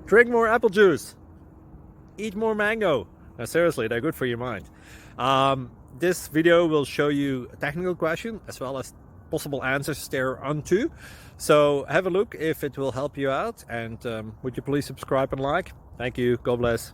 Drink more apple juice. Eat more mango. Now, seriously, they're good for your mind. This video will show you a technical question as well as possible answers thereunto. So have a look if it will help you out, and would you please subscribe and like? Thank you. God bless.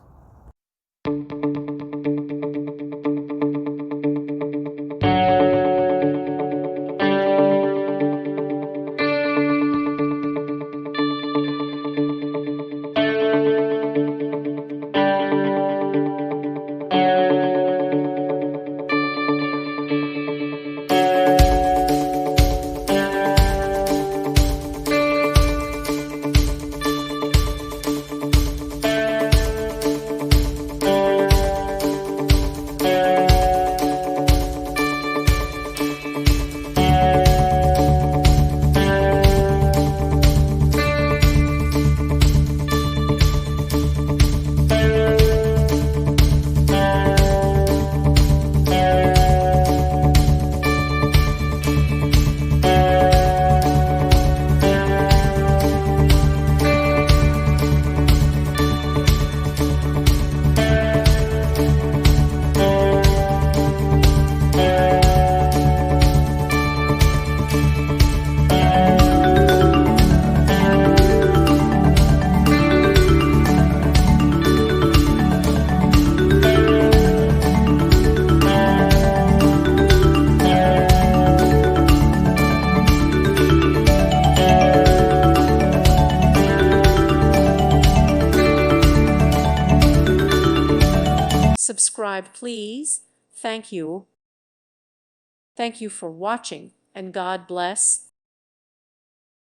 Subscribe, please. Thank you. Thank you for watching, and God bless.